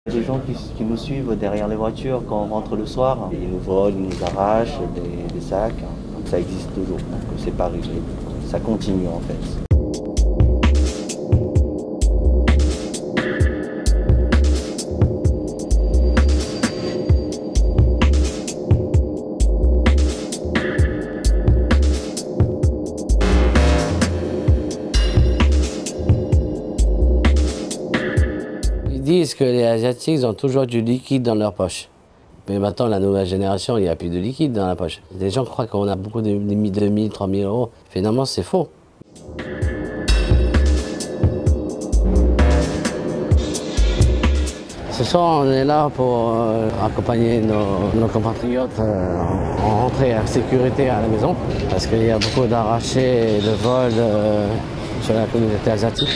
Il y a des gens qui nous suivent derrière les voitures quand on rentre le soir. Ils nous volent, ils nous arrachent des sacs. Ça existe toujours, donc c'est pas réglé. Ça continue en fait. Ils disent que les Asiatiques ont toujours du liquide dans leur poche. Mais maintenant, la nouvelle génération, il n'y a plus de liquide dans la poche. Les gens croient qu'on a beaucoup de 2000, 3000 euros. Finalement, c'est faux. Ce soir, on est là pour accompagner nos compatriotes en rentrée en sécurité à la maison. Parce qu'il y a beaucoup d'arrachés et de vols sur la communauté asiatique.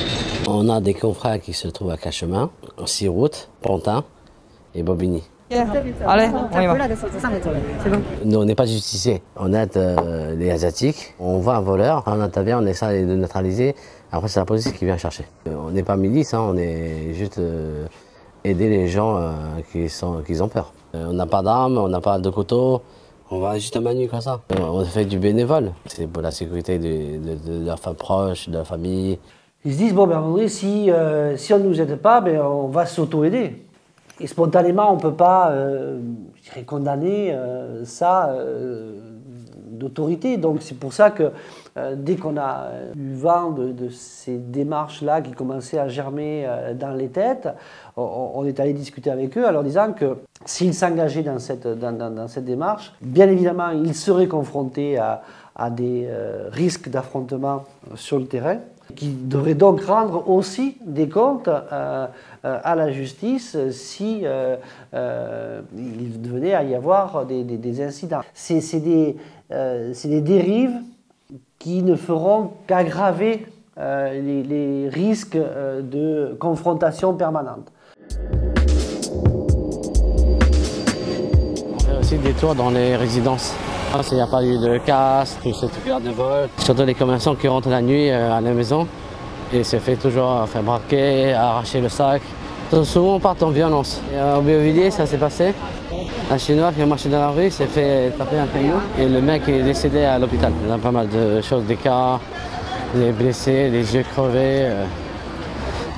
On a des confrères qui se trouvent à Cachemin, Siroute, Pantin et Bobigny. Allez, on y va. Nous, on n'est pas justiciers. On aide les Asiatiques. On voit un voleur, on intervient, on essaie de neutraliser. Après, c'est la police qui vient chercher. On n'est pas milice, hein, on est juste aider les gens qui ont peur. On n'a pas d'armes, on n'a pas de couteau. On va juste à main nue comme ça. On fait du bénévole. C'est pour la sécurité de leurs femmes proches, de leur famille. Ils se disent, bon, ben, André, si on ne nous aide pas, ben, on va s'auto-aider. Et spontanément, on ne peut pas condamner ça d'autorité. Donc c'est pour ça que dès qu'on a eu vent de ces démarches-là qui commençaient à germer dans les têtes, on est allé discuter avec eux en leur disant que s'ils s'engageaient dans cette démarche, bien évidemment, ils seraient confrontés à des risques d'affrontement sur le terrain, qui devraient donc rendre aussi des comptes à la justice si il devenait à y avoir des incidents. C'est des dérives qui ne feront qu'aggraver les risques de confrontation permanente. On fait aussi des tours dans les résidences. S'il n'y a pas eu de casse, tout ce truc de vol. Surtout les commerçants qui rentrent la nuit à la maison et se fait toujours faire braquer, arracher le sac. Souvent on part en violence. Au Aubervilliers, ça s'est passé. Un Chinois qui a marché dans la rue s'est fait taper un caillou et le mec est décédé à l'hôpital. Il y a pas mal de choses, des cas, des blessés, des yeux crevés.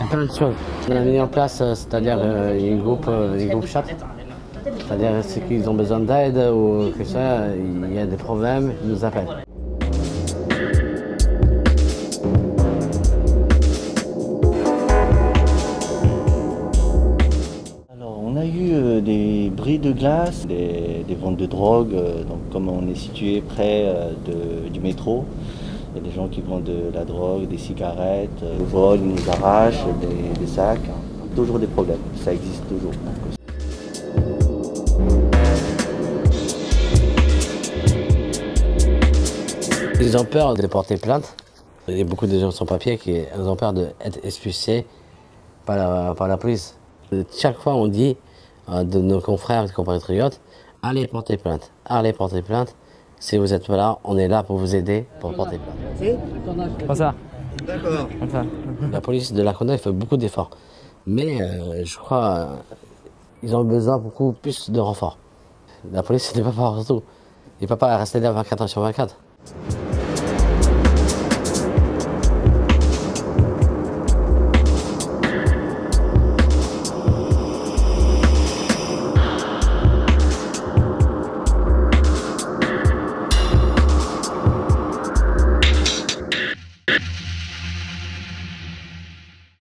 Il y a plein de choses. On a mis en place, c'est-à-dire des groupes chat. C'est-à-dire ceux qui ont besoin d'aide ou que ça, il y a des problèmes, ils nous appellent. Alors, on a eu des bris de glace, des ventes de drogue. Donc, comme on est situé près du métro, il y a des gens qui vendent de la drogue, des cigarettes, ils nous volent, ils nous arrachent des sacs. Toujours des problèmes, ça existe toujours. Ils ont peur de porter plainte. Il y a beaucoup de gens sans papier qui ont peur d'être expulsés par la police. Chaque fois, on dit de nos confrères et compatriotes, allez porter plainte, allez porter plainte. Si vous n'êtes pas là, on est là pour vous aider pour porter plainte. Comme ça. D'accord. La police de Laconda fait beaucoup d'efforts. Mais je crois qu'ils ont besoin beaucoup plus de renforts. La police, ce n'est pas partout. Il ne peut pas rester là 24 heures sur 24.